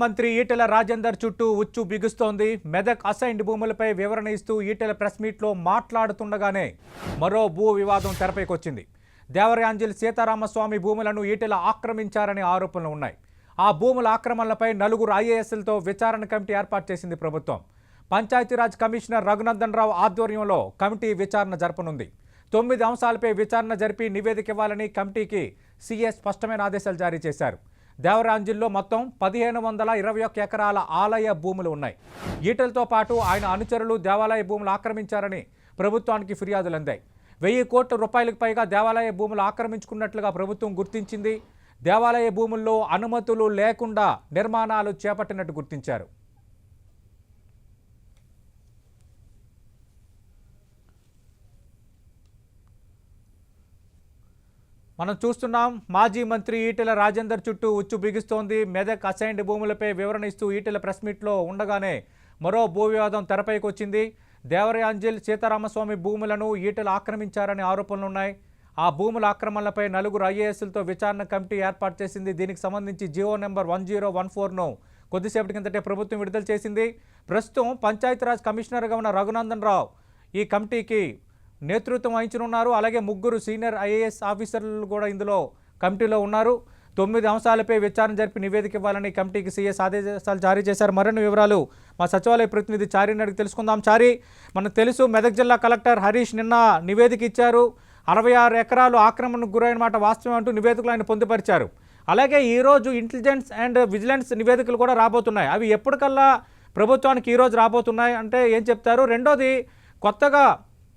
మంత్రి ఈటెల రాజేందర్ చుట్టూ ఉచ్చు బిగుస్తోంది. మెదక్ అసైన్డ్ భూములపై వివరణ ఇస్తూ ఈటెల ప్రెస్ మీట్లో మాట్లాడుతుండగానే మరో భూ వివాదం తెరపైకొచ్చింది. దేవరయాంజల్ సీతారామస్వామి భూములను ఈటెల ఆక్రమించారనే ఆరోపణలు ఉన్నాయి. ఆ భూముల ఆక్రమణలపై నలుగురు ఐఏఎస్లతో విచారణ కమిటీ ఏర్పాటు చేసింది ప్రభుత్వం. పంచాయతీరాజ్ కమిషనర్ రఘునందన్ రావు ఆధ్వర్యంలో కమిటీ విచారణ జరపనుంది. 9 అంశాలపై విచారణ జరిపి నివేదిక ఇవ్వాలని కమిటీకి సీఏ స్పష్టమైన ఆదేశాలు జారీ చేశారు. దేవరాంజిల్లో మొత్తం 1521 ఎకరాల ఆలయ భూములు ఉన్నాయి. ఈటలతో పాటు ఆయన అనుచరులు దేవాలయ భూములు ఆక్రమించారని ప్రభుత్వానికి ఫిర్యాదులు అందాయి. 1000 కోట్ల రూపాయలకు పైగా దేవాలయ భూములు ఆక్రమించుకున్నట్లుగా ప్రభుత్వం గుర్తించింది. దేవాలయ భూముల్లో అనుమతులు లేకుండా నిర్మాణాలు చేపట్టినట్టు గుర్తించారు. మనం చూస్తున్నాం, మాజీ మంత్రి ఈటెల రాజేందర్ చుట్టూ ఉచ్చు బిగుస్తోంది. మెదక్ అసైన్డ్ భూములపై వివరణ ఇస్తూ ఈటెల ప్రెస్ మీట్లో ఉండగానే మరో భూ వివాదం తెరపైకి వచ్చింది. దేవరయాంజల్ సీతారామస్వామి భూములను ఈటెల ఆక్రమించారనే ఆరోపణలున్నాయి. ఆ భూముల ఆక్రమణలపై నలుగురు ఐఏఎస్లతో విచారణ కమిటీ ఏర్పాటు చేసింది. దీనికి సంబంధించి జీవో నెంబర్ 1014ను కొద్దిసేపటి కిందటే ప్రభుత్వం విడుదల చేసింది. ప్రస్తుతం పంచాయతీరాజ్ కమిషనర్గా ఉన్న రఘునందన్ రావు ఈ కమిటీకి నేతృత్వం వహించనున్నారు. అలాగే 3 సీనియర్ ఐఏఎస్ ఆఫీసర్లు కూడా ఇందులో కమిటీలో ఉన్నారు. 9 అంశాలపై విచారణ జరిపి నివేదిక ఇవ్వాలని కమిటీకి సీఎస్ ఆదేశాలు జారీ చేశారు. మరిన్ని వివరాలు మా సచివాలయ ప్రతినిధి చారిని అడిగి తెలుసుకుందాం. చారి, మనకు తెలుసు మెదక్ జిల్లా కలెక్టర్ హరీష్ నిన్న నివేదిక ఇచ్చారు. 66 ఎకరాలు ఆక్రమణకు గురైన మాట వాస్తవం అంటూ నివేదికలు ఆయన పొందుపరిచారు. అలాగే ఈరోజు ఇంటెలిజెన్స్ అండ్ విజిలెన్స్ నివేదికలు కూడా రాబోతున్నాయి. అవి ఎప్పటికల్లా ప్రభుత్వానికి ఈరోజు రాబోతున్నాయి అంటే ఏం చెప్తారు? రెండోది, కొత్తగా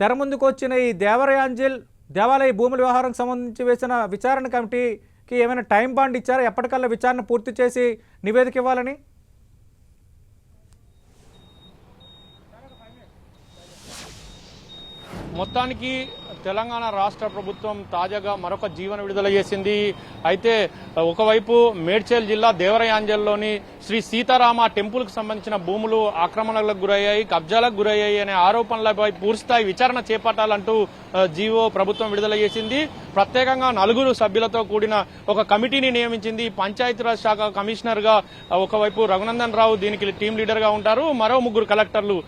తెర ముందుకు వచ్చిన ఈ దేవరయాంజల్ దేవాలయ భూముల వ్యవహారానికి సంబంధించి వేసిన విచారణ కమిటీకి ఏమైనా టైం బాండ్ ఇచ్చారా? ఎప్పటికల్లా విచారణ పూర్తి చేసి నివేదిక ఇవ్వాలని? మొత్తానికి తెలంగాణ రాష్ట్ర ప్రభుత్వం తాజాగా మరొక జీవన విడుదల చేసింది. అయితే ఒకవైపు మేడ్చల్ జిల్లా దేవరయాంజల్లోని శ్రీ సీతారామ టెంపుల్కి సంబంధించిన భూములు ఆక్రమణలకు గురయ్యాయి, కబ్జాలకు గురయ్యాయి అనే ఆరోపణలపై పూర్తిస్థాయి విచారణ చేపట్టాలంటూ జీవో ప్రభుత్వం విడుదల చేసింది. ప్రత్యేకంగా 4 సభ్యులతో కూడిన ఒక కమిటీని నియమించింది. పంచాయతీరాజ్ శాఖ కమిషనర్ గా ఒకవైపు రఘునందన్ రావు దీనికి టీం లీడర్ గా ఉంటారు. మరో 3 కలెక్టర్లు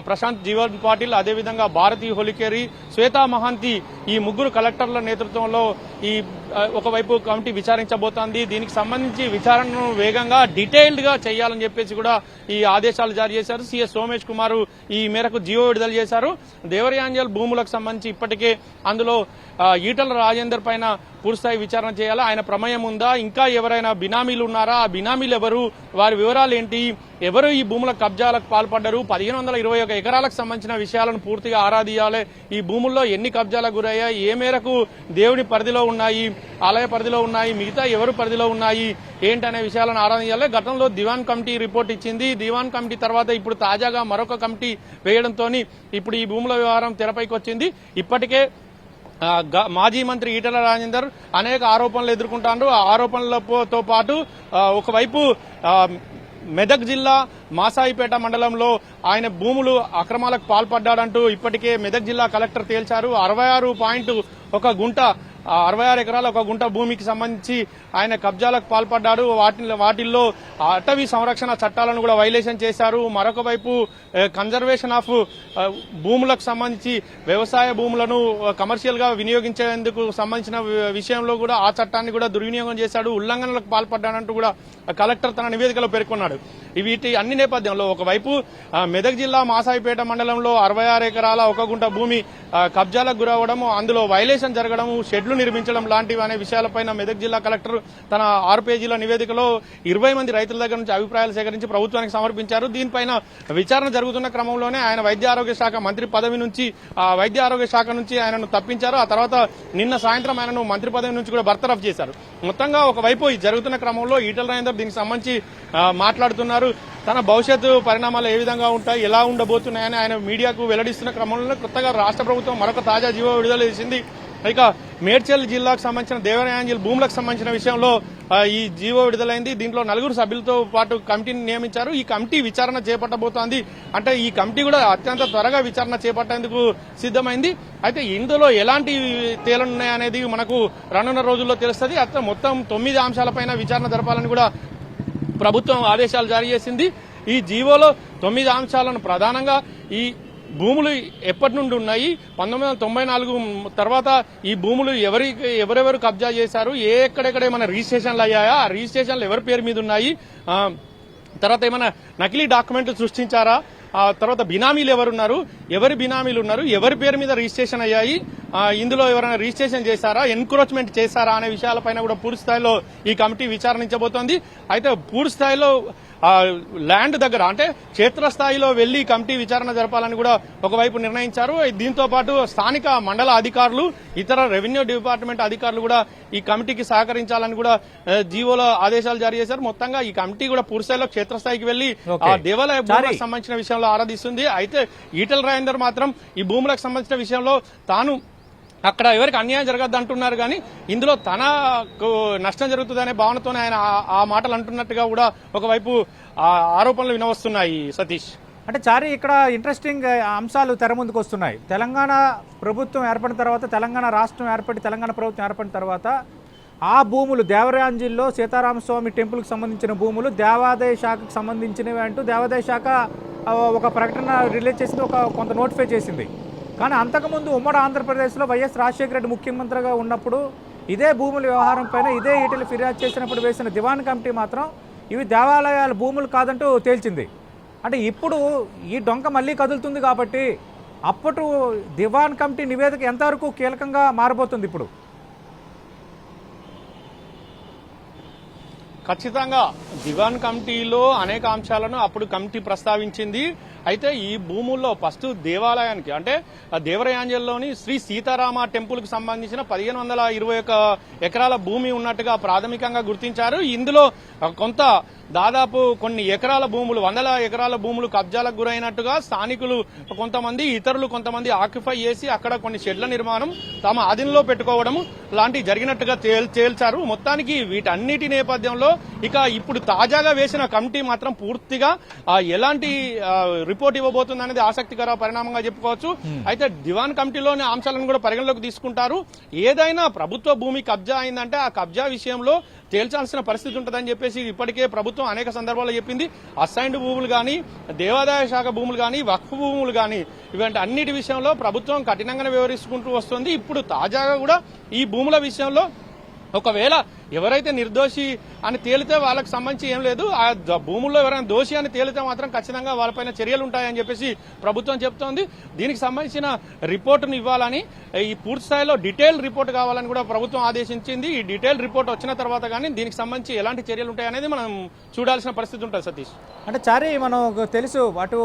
ప్రశాంత్ జీవన్ పాటిల్, అదేవిధంగా భారతీ హోలికేరి, శ్వేతా మహాంతి, ఈ 3 కలెక్టర్ల నేతృత్వంలో ఈ ఒకవైపు కమిటీ విచారించబోతోంది. దీనికి సంబంధించి విచారణను వేగంగా డీటెయిల్డ్ గా చేయాలని చెప్పేసి కూడా ఈ ఆదేశాలు జారీ చేశారు. సీఎస్ సోమేష్ కుమార్ ఈ మేరకు జీవో విడుదల చేశారు. దేవరయాంజల్ భూములకు సంబంధించి ఇప్పటికే అందులో ఈటల రాజేందర్ పైన పూర్తిస్థాయి విచారణ చేయాలా, ఆయన ప్రమేయం ఉందా, ఇంకా ఎవరైనా బినామీలు ఉన్నారా, ఆ బినామీలు ఎవరు, వారి వివరాలు ఏంటి, ఎవరు ఈ భూముల కబ్జాలకు పాల్పడ్డారు, 1521 ఎకరాలకు సంబంధించిన విషయాలను పూర్తిగా ఆరాధియాలి. ఈ భూముల్లో ఎన్ని కబ్జాలకు గురయ్యాయి, ఏ మేరకు దేవుని పరిధిలో ఉన్నాయి, ఆలయ పరిధిలో ఉన్నాయి, మిగతా ఎవరు పరిధిలో ఉన్నాయి ఏంటనే విషయాలను ఆరాధించాలి. గతంలో దివాన్ కమిటీ రిపోర్ట్ ఇచ్చింది. దివాన్ కమిటీ తర్వాత ఇప్పుడు తాజాగా మరొక కమిటీ వేయడంతో ఇప్పుడు ఈ భూముల వ్యవహారం తెరపైకి వచ్చింది. ఇప్పటికే మాజీ మంత్రి ఈటెల రాజేందర్ అనేక ఆరోపణలు ఎదుర్కొంటారు. ఆ ఆరోపణలతో పాటు ఒకవైపు మెదక్ జిల్లా మాసాయిపేట మండలంలో ఆయన భూములు అక్రమాలకు పాల్పడ్డాడంటూ ఇప్పటికే మెదక్ జిల్లా కలెక్టర్ తేల్చారు. 66.1 గుంట 66 ఎకరాల 1 గుంట భూమికి సంబంధించి ఆయన కబ్జాలకు పాల్పడ్డాడు. వాటిల్లో అటవీ సంరక్షణ చట్టాలను కూడా వైలేషన్ చేశారు. మరొక వైపు కన్జర్వేషన్ ఆఫ్ భూములకు సంబంధించి వ్యవసాయ భూములను కమర్షియల్ గా వినియోగించేందుకు సంబంధించిన విషయంలో కూడా ఆ చట్టాన్ని కూడా దుర్వినియోగం చేశాడు, ఉల్లంఘనలకు పాల్పడ్డాడంటూ కూడా కలెక్టర్ తన నివేదికలో పేర్కొన్నాడు. వీటి అన్ని నేపథ్యంలో ఒకవైపు మెదక్ జిల్లా మాసాయిపేట మండలంలో 66 ఎకరాల 1 గుంట భూమి కబ్జాలకు గురవడము, అందులో వైలేషన్ జరగడము, షెడ్లు నిర్మించడం లాంటివి అనే విషయాలపైన మెదక్ జిల్లా కలెక్టర్ తన 6 పేజీల నివేదికలో 20 మంది రైతుల దగ్గర నుంచి అభిప్రాయాలు సేకరించి ప్రభుత్వానికి సమర్పించారు. దీనిపైన విచారణ జరుగుతున్న క్రమంలోనే ఆయన వైద్య ఆరోగ్య శాఖ మంత్రి పదవి నుంచి వైద్య ఆరోగ్య శాఖ నుంచి ఆయనను తప్పించారు. ఆ తర్వాత నిన్న సాయంత్రం ఆయనను మంత్రి పదవి నుంచి కూడా బర్తరఫ్ చేశారు. మొత్తంగా ఒకవైపు ఈ జరుగుతున్న క్రమంలో ఈటల రాజేందర్ దీనికి సంబంధించి మాట్లాడుతున్నారు. తన భవిష్యత్తు పరిణామాలు ఏ విధంగా ఉంటాయి, ఎలా ఉండబోతున్నాయని ఆయన మీడియాకు వెల్లడిస్తున్న క్రమంలో కొత్తగా రాష్ట్ర ప్రభుత్వం మరొక తాజా జీవో విడుదల చేసింది. ఇక మేడ్చల్ జిల్లాకు సంబంధించిన దేవరయాంజల్ భూములకు సంబంధించిన విషయంలో ఈ జీవో విడుదలైంది. దీంట్లో 4 సభ్యులతో పాటు కమిటీని నియమించారు. ఈ కమిటీ విచారణ చేపట్టబోతోంది. అంటే ఈ కమిటీ కూడా అత్యంత త్వరగా విచారణ చేపట్టేందుకు సిద్దమైంది. అయితే ఇందులో ఎలాంటి తేలనున్నాయనేది మనకు రానున్న రోజుల్లో తెలుస్తుంది. మొత్తం 9 అంశాలపైన విచారణ జరపాలని కూడా ప్రభుత్వం ఆదేశాలు జారీ చేసింది. ఈ జీవోలో 9 అంశాలను ప్రధానంగా ఈ భూములు ఎప్పటి నుండి ఉన్నాయి, 1994 తర్వాత ఈ భూములు ఎవరెవరు కబ్జా చేశారు, ఎక్కడెక్కడ ఏమైనా రిజిస్ట్రేషన్లు అయ్యాయా, ఆ రిజిస్ట్రేషన్లు ఎవరి పేరు మీద ఉన్నాయి, తర్వాత ఏమైనా నకిలీ డాక్యుమెంట్లు సృష్టించారా, ఆ తర్వాత బినామీలు ఎవరున్నారు, ఎవరి బినామీలు ఉన్నారు, ఎవరి పేరు మీద రిజిస్ట్రేషన్ అయ్యాయి, ఇందులో ఎవరైనా రిజిస్ట్రేషన్ చేశారా, ఎన్క్రోచ్మెంట్ చేశారా అనే విషయాలపైన కూడా పూర్తి స్థాయిలో ఈ కమిటీ విచారించబోతోంది. అయితే పూర్తి స్థాయిలో ల్యాండ్ దగ్గర అంటే క్షేత్రస్థాయిలో వెళ్లి కమిటీ విచారణ జరపాలని కూడా ఒకవైపు నిర్ణయించారు. దీంతో పాటు స్థానిక మండల అధికారులు, ఇతర రెవెన్యూ డిపార్ట్మెంట్ అధికారులు కూడా ఈ కమిటీకి సహకరించాలని కూడా జీవోలో ఆదేశాలు జారీ చేశారు. మొత్తంగా ఈ కమిటీ కూడా పూర్తిస్థాయిలో క్షేత్రస్థాయికి వెళ్లి ఆ దేవాలయ భూములకు సంబంధించిన విషయంలో ఆరాధిస్తుంది. అయితే ఈటెల రాజేందర్ మాత్రం ఈ భూములకు సంబంధించిన విషయంలో తాను అక్కడ ఎవరికి అన్యాయం జరగద్దు అంటున్నారు, కానీ ఇందులో తనకు నష్టం జరుగుతుందనే భావనతోనే ఆయన ఆ మాటలు అంటున్నట్టుగా కూడా ఒకవైపు ఆరోపణలు వినవస్తున్నాయి. సతీష్, అంటే చారి ఇక్కడ ఇంట్రెస్టింగ్ అంశాలు తెర ముందుకు వస్తున్నాయి. తెలంగాణ ప్రభుత్వం ఏర్పడిన తర్వాత, తెలంగాణ రాష్ట్రం ఏర్పడి తెలంగాణ ప్రభుత్వం ఏర్పడిన తర్వాత ఆ భూములు దేవరాంజిల్లో సీతారామస్వామి టెంపుల్కి సంబంధించిన భూములు దేవాదాయ శాఖకు సంబంధించినవి అంటూ దేవాదాయ శాఖ ఒక ప్రకటన రిలీజ్ చేసింది, కొంత నోటిఫై చేసింది. కానీ అంతకుముందు ఉమ్మడి ఆంధ్రప్రదేశ్లో వైఎస్ రాజశేఖర రెడ్డి ముఖ్యమంత్రిగా ఉన్నప్పుడు ఇదే భూముల వ్యవహారం పైన ఇదే ఈటెలు ఫిర్యాదు చేసినప్పుడు వేసిన దివాన్ కమిటీ మాత్రం ఇవి దేవాలయాల భూములు కాదంటూ తేల్చింది. అంటే ఇప్పుడు ఈ డొంక మళ్ళీ కదులుతుంది కాబట్టి అప్పటి దివాన్ కమిటీ నివేదిక ఎంతవరకు కీలకంగా మారబోతుంది ఇప్పుడు? ఖచ్చితంగా దివాన్ కమిటీలో అనేక అంశాలను అప్పుడు కమిటీ ప్రస్తావించింది. అయితే ఈ భూముల్లో ఫస్ట్ దేవాలయానికి అంటే దేవరయాంజల్లోని శ్రీ సీతారామ టెంపుల్ కు సంబంధించిన 1521 ఎకరాల భూమి ఉన్నట్టుగా ప్రాథమికంగా గుర్తించారు. ఇందులో కొంత దాదాపు కొన్ని ఎకరాల భూములు, వందల ఎకరాల భూములు కబ్జాలకు గురైనట్టుగా స్థానికులు కొంతమంది, ఇతరులు కొంతమంది ఆక్యుపై చేసి అక్కడ కొన్ని షెడ్ల నిర్మాణం తమ ఆధీనంలో పెట్టుకోవడం లాంటివి జరిగినట్టుగా తేల్చారు. మొత్తానికి వీటన్నిటి నేపథ్యంలో ఇక ఇప్పుడు తాజాగా వేసిన కమిటీ మాత్రం పూర్తిగా ఎలాంటి రిపోర్ట్ ఇవ్వబోతుంది అనేది ఆసక్తికర పరిణామంగా చెప్పుకోవచ్చు. అయితే దివాన్ కమిటీలోని అంశాలను కూడా పరిగణలోకి తీసుకుంటారు. ఏదైనా ప్రభుత్వ భూమి కబ్జా అయిందంటే ఆ కబ్జా విషయంలో తేల్చాల్సిన పరిస్థితి ఉంటుందని చెప్పేసి ఇప్పటికే ప్రభుత్వం అనేక సందర్భాల్లో చెప్పింది. అసైన్డ్ భూములు కానీ, దేవాదాయ శాఖ భూములు కానీ, వక్ఫ్ భూములు కానీ, ఇవంటి అన్నిటి విషయంలో ప్రభుత్వం కఠినంగానే వ్యవహరించుకుంటూ వస్తుంది. ఇప్పుడు తాజాగా కూడా ఈ భూముల విషయంలో ఒకవేళ ఎవరైతే నిర్దోషి అని తేలితే వాళ్ళకి సంబంధించి ఏం లేదు, ఆ భూముల్లో ఎవరైనా దోషి అని తేలితే మాత్రం ఖచ్చితంగా వాళ్ళపైన చర్యలు ఉంటాయని చెప్పేసి ప్రభుత్వం చెప్తోంది. దీనికి సంబంధించిన రిపోర్టును ఇవ్వాలని, ఈ పూర్తి స్థాయిలో డీటెయిల్ రిపోర్ట్ కావాలని కూడా ప్రభుత్వం ఆదేశించింది. ఈ డీటెయిల్ రిపోర్ట్ వచ్చిన తర్వాత కానీ దీనికి సంబంధించి ఎలాంటి చర్యలు ఉంటాయనేది మనం చూడాల్సిన పరిస్థితి ఉంటుంది. సతీష్, అంటే చారి మనకు తెలుసు, అటు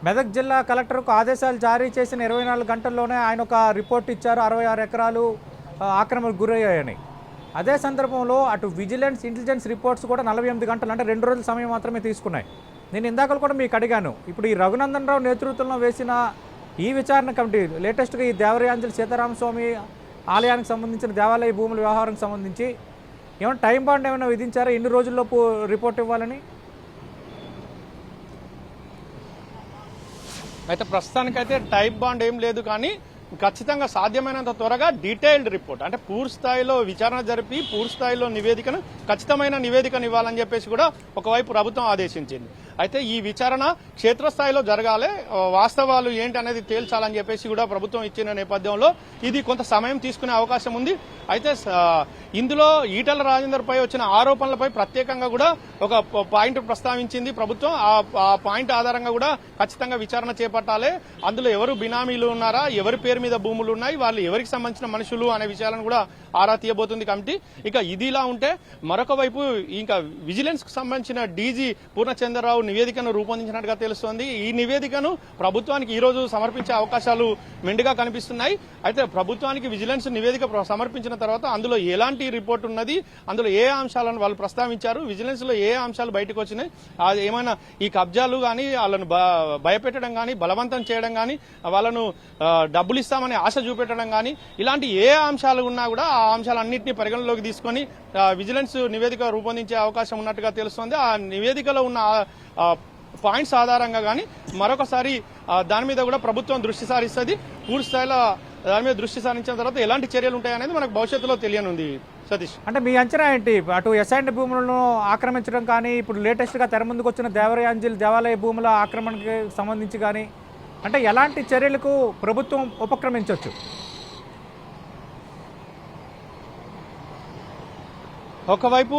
మెదక్ జిల్లా కలెక్టర్కు ఆదేశాలు జారీ చేసిన 24 గంటల్లోనే ఆయన ఒక రిపోర్ట్ ఇచ్చారు, 66 ఎకరాలు ఆక్రమణకు గురయ్యాయని. అదే సందర్భంలో అటు విజిలెన్స్, ఇంటెలిజెన్స్ రిపోర్ట్స్ కూడా 48 గంటలు అంటే 2 రోజుల సమయం మాత్రమే తీసుకున్నాయి. నేను ఇందాకలు కూడా మీకు అడిగాను, ఇప్పుడు ఈ రఘునందన్ రావు నేతృత్వంలో వేసిన ఈ విచారణ కమిటీ లేటెస్ట్గా ఈ దేవరయాంజలి సీతారామస్వామి ఆలయానికి సంబంధించిన దేవాలయ భూముల వ్యవహారానికి సంబంధించి ఏమైనా టైం బాండ్ ఏమైనా విధించారా, ఎన్ని రోజుల్లోపు రిపోర్ట్ ఇవ్వాలని? అయితే ప్రస్తుతానికైతే టైం బాండ్ ఏం లేదు, కానీ ఖచ్చితంగా సాధ్యమైనంత త్వరగా డీటెయిల్డ్ రిపోర్ట్ అంటే పూర్తి స్థాయిలో విచారణ జరిపి పూర్తి స్థాయిలో నివేదికను, ఖచ్చితమైన నివేదికను ఇవ్వాలని చెప్పేసి కూడా ఒకవైపు ప్రభుత్వం ఆదేశించింది. అయితే ఈ విచారణ క్షేత్రస్థాయిలో జరగాలి, వాస్తవాలు ఏంటి అనేది తేల్చాలని చెప్పేసి కూడా ప్రభుత్వం ఇచ్చిన నేపథ్యంలో ఇది కొంత సమయం తీసుకునే అవకాశం ఉంది. అయితే ఇందులో ఈటెల రాజేందర్ పై వచ్చిన ఆరోపణలపై ప్రత్యేకంగా కూడా ఒక పాయింట్ ప్రస్తావించింది ప్రభుత్వం. ఆ పాయింట్ ఆధారంగా కూడా ఖచ్చితంగా విచారణ చేపట్టాలి. అందులో ఎవరు బినామీలు ఉన్నారా, ఎవరి పేరు మీద భూములు ఉన్నాయి, వాళ్ళు ఎవరికి సంబంధించిన మనుషులు అనే విషయాలను కూడా ఆరా తీయబోతుంది కమిటీ. ఇక ఇదిలా ఉంటే మరొక వైపు ఇంకా విజిలెన్స్ కు సంబంధించిన డీజీ పూర్ణచంద్రరావు నివేదికను రూపొందించినట్టుగా తెలుస్తోంది. ఈ నివేదికను ప్రభుత్వానికి ఈ రోజు సమర్పించే అవకాశాలు మెండుగా కనిపిస్తున్నాయి. అయితే ప్రభుత్వానికి విజిలెన్స్ నివేదిక సమర్పించిన తర్వాత అందులో ఎలాంటి రిపోర్ట్ ఉన్నది, అందులో ఏ అంశాలను వాళ్ళు ప్రస్తావించారు, విజిలెన్స్ లో ఏ అంశాలు బయటకు వచ్చినాయి, అది ఏమైనా ఈ కబ్జాలు కానీ వాళ్ళను భయపెట్టడం కానీ, బలవంతం చేయడం కానీ, వాళ్ళను డబ్బులు ఇస్తామని ఆశ చూపెట్టడం కానీ, ఇలాంటి ఏ అంశాలు ఉన్నా కూడా ఆ అంశాలన్నింటినీ పరిగణలోకి తీసుకొని విజిలెన్స్ నివేదిక రూపొందించే అవకాశం ఉన్నట్టుగా తెలుస్తోంది. ఆ నివేదికలో ఉన్న పాయింట్స్ ఆధారంగా కానీ మరొకసారి దాని మీద కూడా ప్రభుత్వం దృష్టి సారిస్తుంది. పూర్తి స్థాయిలో దాని మీద దృష్టి సారించిన తర్వాత ఎలాంటి చర్యలు ఉంటాయనేది మనకు భవిష్యత్తులో తెలియనుంది సతీష్. అంటే మీ అంచనా ఏంటి? అటు అసైన్డ్ భూములను ఆక్రమించడం కానీ, ఇప్పుడు లేటెస్ట్గా తెర ముందుకు వచ్చిన దేవరయాంజల్ దేవాలయ భూముల ఆక్రమణకి సంబంధించి కానీ, అంటే ఎలాంటి చర్యలకు ప్రభుత్వం ఉపక్రమించవచ్చు? ఒకవైపు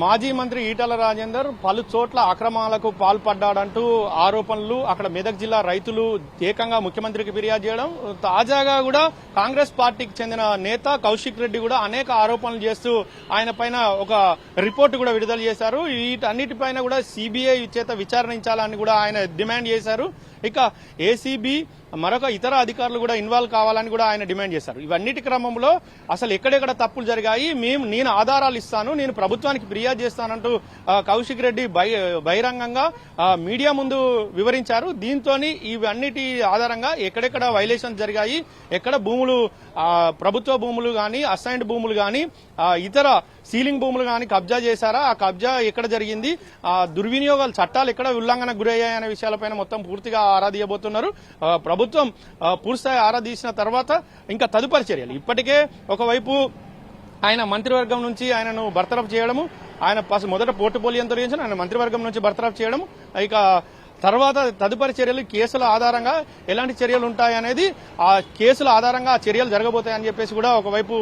మాజీ మంత్రి ఈటల రాజేందర్ పలు చోట్ల అక్రమాలకు పాల్పడ్డాడంటూ ఆరోపణలు, అక్కడ మెదక్ జిల్లా రైతులు ఏకంగా ముఖ్యమంత్రికి ఫిర్యాదు చేయడం, తాజాగా కూడా కాంగ్రెస్ పార్టీకి చెందిన నేత కౌశిక్ రెడ్డి కూడా అనేక ఆరోపణలు చేస్తూ ఆయన పైన ఒక రిపోర్టు కూడా విడుదల చేశారు. వీటన్నిటిపైన కూడా సిబిఐ చేత విచారించాలని కూడా ఆయన డిమాండ్ చేశారు. ఇక ఏసీబీ మరొక ఇతర అధికారులు కూడా ఇన్వాల్వ్ కావాలని కూడా ఆయన డిమాండ్ చేశారు. ఇవన్నిటి క్రమంలో అసలు ఎక్కడెక్కడ తప్పులు జరిగాయి, నేను ఆధారాలు ఇస్తాను, నేను ప్రభుత్వానికి ఫిర్యాదు చేస్తానంటూ కౌశిక్ రెడ్డి బహిరంగంగా మీడియా ముందు వివరించారు. దీంతో ఇవన్నిటి ఆధారంగా ఎక్కడెక్కడ వైలేషన్స్ జరిగాయి, ఎక్కడ భూములు ప్రభుత్వ భూములు గాని, అసైన్డ్ భూములు గాని, ఇతర సీలింగ్ భూములు గాని కబ్జా చేశారా, ఆ కబ్జా ఎక్కడ జరిగింది, దుర్వినియోగాలు చట్టాలు ఎక్కడ ఉల్లంఘనకు గురయ్యాయనే విషయాలపైన మొత్తం పూర్తిగా ఆరాధియబోతున్నారు. ప్రభుత్వం పూర్తిస్థాయి ఆరాధించిన తర్వాత ఇంకా తదుపరి చర్యలు. ఇప్పటికే ఒకవైపు ఆయన మంత్రివర్గం నుంచి ఆయనను బర్తరఫ్ చేయడము, ఆయన మొదట పోర్టుపోలియోని తొలగించిన ఆయన మంత్రివర్గం నుంచి బర్తరఫ్ చేయడం, ఇక తర్వాత తదుపరి చర్యలు కేసుల ఆధారంగా ఎలాంటి చర్యలు ఉంటాయనేది, ఆ కేసుల ఆధారంగా ఆ చర్యలు జరగబోతాయని చెప్పేసి కూడా ఒకవైపు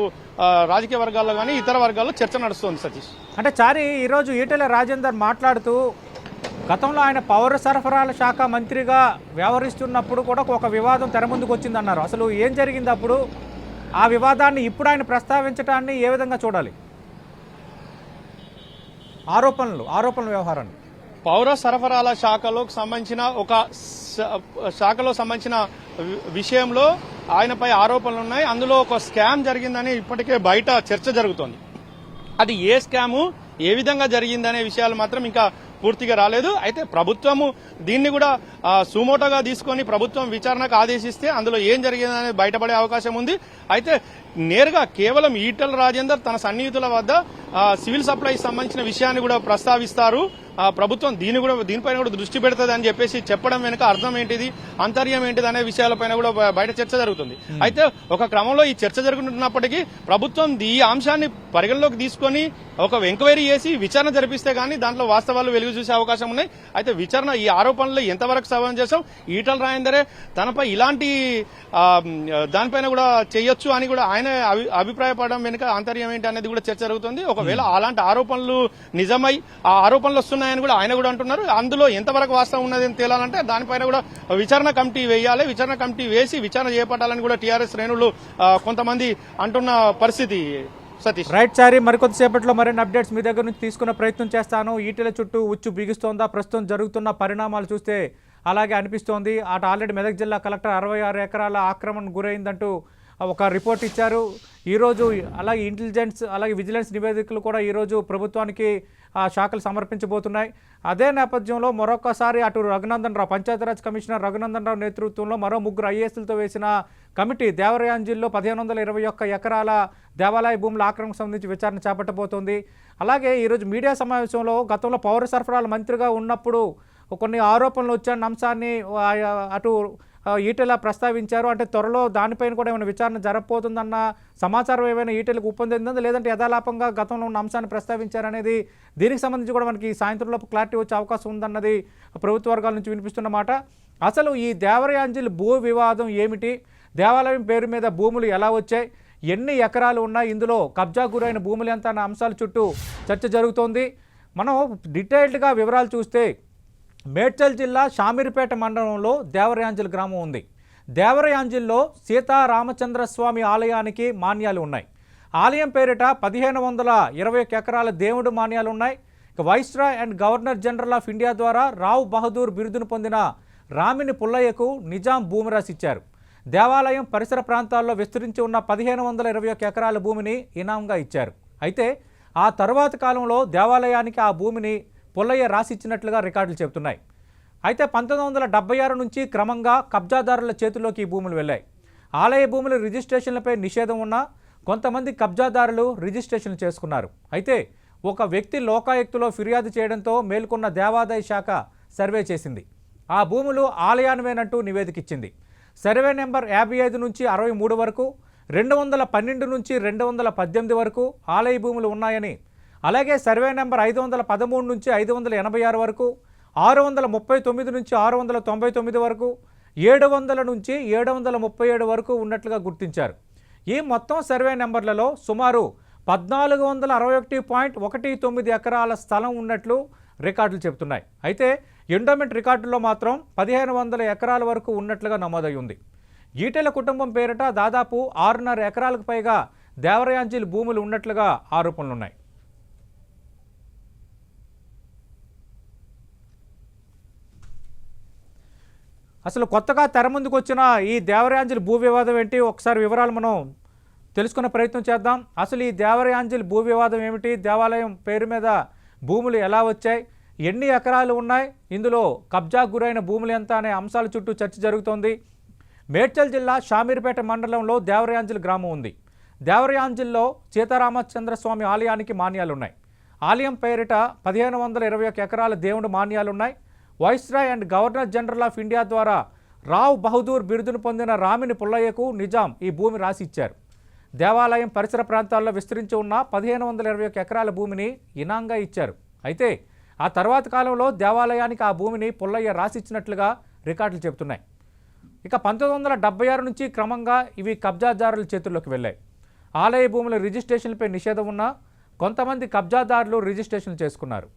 రాజకీయ వర్గాల్లో కానీ ఇతర వర్గాల్లో చర్చ నడుస్తోంది సతీష్. అంటే చారి ఈరోజు ఈటెల రాజేందర్ మాట్లాడుతూ గతంలో ఆయన పౌర సరఫరాల శాఖ మంత్రిగా వ్యవహరిస్తున్నప్పుడు కూడా ఒక వివాదం తెర ముందుకు వచ్చిందన్నారు. అసలు ఏం జరిగింది అప్పుడు? ఆ వివాదాన్ని ఇప్పుడు ఆయన ప్రస్తావించడాన్ని ఏ విధంగా చూడాలి? ఆరోపణల వ్యవహారాన్ని పౌర సరఫరాల శాఖలో సంబంధించిన విషయంలో ఆయనపై ఆరోపణలు ఉన్నాయి. అందులో ఒక స్కామ్ జరిగిందని ఇప్పటికే బయట చర్చ జరుగుతోంది. అది ఏ స్కాము, ఏ విధంగా జరిగిందనే విషయాలు మాత్రం ఇంకా పూర్తిగా రాలేదు. అయితే ప్రభుత్వము దీన్ని కూడా సుమోటోగా తీసుకొని ప్రభుత్వం విచారణకు ఆదేశిస్తే అందులో ఏం జరిగిందనేది బయటపడే అవకాశం ఉంది. అయితే నేరుగా కేవలం ఈటల రాజేందర్ తన సన్నిహితుల వద్ద సివిల్ సప్లైకి సంబంధించిన విషయాన్ని కూడా ప్రస్తావిస్తారు. ప్రభుత్వం దీనిపైన కూడా దృష్టి పెడుతుంది అని చెప్పేసి చెప్పడం వెనుక అర్థం ఏంటిది, అంతర్యం ఏంటిది అనే విషయాలపైన కూడా బయట చర్చ జరుగుతుంది. అయితే ఒక క్రమంలో ఈ చర్చ జరుగుతున్నప్పటికీ ప్రభుత్వం ఈ అంశాన్ని పరిగణలోకి తీసుకొని ఒక ఎంక్వైరీ చేసి విచారణ జరిపిస్తే గానీ దాంట్లో వాస్తవాలు వెలుగు చూసే అవకాశం ఉన్నాయి. అయితే విచారణ ఈ ఆరోపణలు ఎంతవరకు సమంజసం, ఈటల రాజేందరే తనపై ఇలాంటి దానిపైన కూడా చేయొచ్చు అని కూడా ఆయన అభిప్రాయపడడం వెనుక ఆంతర్యం ఏంటి అనేది కూడా చర్చ జరుగుతుంది. ఒకవేళ అలాంటి ఆరోపణలు నిజమై ఆ ఆరోపణలు వస్తున్నాయని కూడా ఆయన కూడా అంటున్నారు. అందులో ఎంతవరకు వాస్తవం ఉన్నది అని తేలాలంటే దానిపైన కూడా విచారణ కమిటీ వేయాలి. విచారణ కమిటీ వేసి విచారణ చేపట్టాలని కూడా టీఆర్ఎస్ శ్రేణులు కొంతమంది అంటున్న పరిస్థితి. సతీష్ రైట్ సారీ, మరికొద్దిసేపట్లో మరిన్ని అప్డేట్స్ మీ దగ్గర నుంచి తీసుకునే ప్రయత్నం చేస్తాను. ఈటెల చుట్టూ ఉచ్చు బిగుస్తోందా? ప్రస్తుతం జరుగుతున్న పరిణామాలు చూస్తే అలాగే అనిపిస్తోంది. అటు ఆల్రెడీ మెదక్ జిల్లా కలెక్టర్ 66 ఎకరాల ఆక్రమణకు గురైందంటూ ఒక రిపోర్ట్ ఇచ్చారు. ఈరోజు అలాగే ఇంటెలిజెన్స్ అలాగే విజిలెన్స్ నివేదికలు కూడా ఈరోజు ప్రభుత్వానికి శాఖలు సమర్పించబోతున్నాయి. అదే నేపథ్యంలో మరొకసారి అటు రఘునందన్ రావు, పంచాయతీరాజ్ కమిషనర్ రఘునందన్ రావు నేతృత్వంలో మరో 3 ఐఏఎస్లతో వేసిన కమిటీ దేవరయాంజిల్లో 1521 ఎకరాల దేవాలయ భూముల ఆక్రమణకు సంబంధించి విచారణ చేపట్టబోతోంది. అలాగే ఈరోజు మీడియా సమావేశంలో గతంలో పౌర సరఫరాల మంత్రిగా ఉన్నప్పుడు కొన్ని ఆరోపణలు వచ్చాయన్న అంశాన్ని అటు ఈటెల ప్రస్తావించారు. అంటే త్వరలో దానిపైన కూడా ఏమైనా విచారణ జరగబోతుందన్న సమాచారం ఏమైనా ఈటెలకు ఉప్పొందిందా, లేదంటే యథాలాపంగా గతంలో ఉన్న అంశాన్ని ప్రస్తావించారనేది దీనికి సంబంధించి కూడా మనకి సాయంత్రంలోపు క్లారిటీ వచ్చే అవకాశం ఉందన్నది ప్రభుత్వ వర్గాల నుంచి వినిపిస్తున్నమాట. అసలు ఈ దేవరయాంజిల్ భూ వివాదం ఏమిటి, దేవాలయం పేరు మీద భూములు ఎలా వచ్చాయి, ఎన్ని ఎకరాలు ఉన్నాయి, ఇందులో కబ్జా గురైన భూములు ఎంత అన్న అంశాల చుట్టూ చర్చ జరుగుతోంది. మనం డీటెయిల్డ్గా వివరాలు చూస్తే మేడ్చల్ జిల్లా షామీర్పేట మండలంలో దేవరయాంజిల్ గ్రామం ఉంది. దేవరయాంజిల్లో సీతారామచంద్రస్వామి ఆలయానికి మాన్యాలు ఉన్నాయి. ఆలయం పేరిట 1521 ఎకరాల దేవుడు మాన్యాలు ఉన్నాయి. ఇక viceroy and governor general of India ద్వారా రావ్ బహదూర్ బిరుదును పొందిన రామిని పుల్లయ్యకు నిజాం భూమి రాసిచ్చారు. దేవాలయం పరిసర ప్రాంతాల్లో విస్తరించి ఉన్న 1521 ఎకరాల భూమిని ఇనాంగా ఇచ్చారు. అయితే ఆ తరువాత కాలంలో దేవాలయానికి ఆ భూమిని పుల్లయ్య రాసిచ్చినట్లుగా రికార్డులు చెబుతున్నాయి. అయితే 1976 నుంచి క్రమంగా కబ్జాదారుల చేతుల్లోకి ఈ భూములు వెళ్ళాయి. ఆలయ భూముల రిజిస్ట్రేషన్లపై నిషేధం ఉన్నా కొంతమంది కబ్జాదారులు రిజిస్ట్రేషన్లు చేసుకున్నారు. అయితే ఒక వ్యక్తి లోకాయుక్తలో ఫిర్యాదు చేయడంతో మేల్కొన్న దేవాదాయ శాఖ సర్వే చేసింది. ఆ భూములు ఆలయానివేనంటూ నివేదిక ఇచ్చింది. సర్వే నెంబర్ 55 నుంచి 63 వరకు, 212 నుంచి 218 వరకు ఆలయ భూములు ఉన్నాయని, అలాగే సర్వే నెంబర్ 513 నుంచి 586 వరకు, 639 నుంచి 699 వరకు, 700 నుంచి 737 వరకు ఉన్నట్లుగా గుర్తించారు. ఈ మొత్తం సర్వే నెంబర్లలో సుమారు 1461.19 ఎకరాల స్థలం ఉన్నట్లు రికార్డులు చెబుతున్నాయి. అయితే ఎండోమెంట్ రికార్డుల్లో మాత్రం 1500 ఎకరాల వరకు ఉన్నట్లుగా నమోదై ఉంది. ఈటెల కుటుంబం పేరిట దాదాపు 6.5 ఎకరాలకు పైగా దేవరయాంజలి భూములు ఉన్నట్లుగా ఆరోపణలున్నాయి. అసలు కొత్తగా తెర ముందుకు వచ్చిన ఈ దేవరయాంజలి భూ వివాదం ఏంటి, ఒకసారి వివరాలు మనం తెలుసుకునే ప్రయత్నం చేద్దాం. అసలు ఈ దేవరయాంజలి భూ వివాదం ఏమిటి, దేవాలయం పేరు మీద భూములు ఎలా వచ్చాయి, ఎన్ని ఎకరాలు ఉన్నాయి, ఇందులో కబ్జాకు గురైన భూములు ఎంత అనే అంశాల చుట్టూ చర్చ జరుగుతోంది. మేడ్చల్ జిల్లా షామీర్పేట మండలంలో దేవరయాంజలి గ్రామం ఉంది. దేవరయాంజలిలో సీతారామచంద్రస్వామి ఆలయానికి మాన్యాలున్నాయి. ఆలయం పేరిట 1521 ఎకరాల దేవుడు మాన్యాలున్నాయి. Viceroy and governor general of India ద్వారా రావ్ బహదూర్ బిరుదును పొందిన రామిని పుల్లయ్యకు నిజాం ఈ భూమి రాసి ఇచ్చారు. దేవాలయం పరిసర ప్రాంతాల్లో విస్తరించి ఉన్న 1521 ఎకరాల భూమిని ఇనాంగా ఇచ్చారు. అయితే ఆ తర్వాత కాలంలో దేవాలయానికి ఆ భూమిని పుల్లయ్య రాసిచ్చినట్లుగా రికార్డులు చెబుతున్నాయి. ఇక 1976 నుంచి క్రమంగా ఇవి కబ్జాదారుల చేతుల్లోకి వెళ్ళాయి. ఆలయ భూముల రిజిస్ట్రేషన్లపై నిషేధం ఉన్నా కొంతమంది కబ్జాదారులు రిజిస్ట్రేషన్లు చేసుకున్నారు.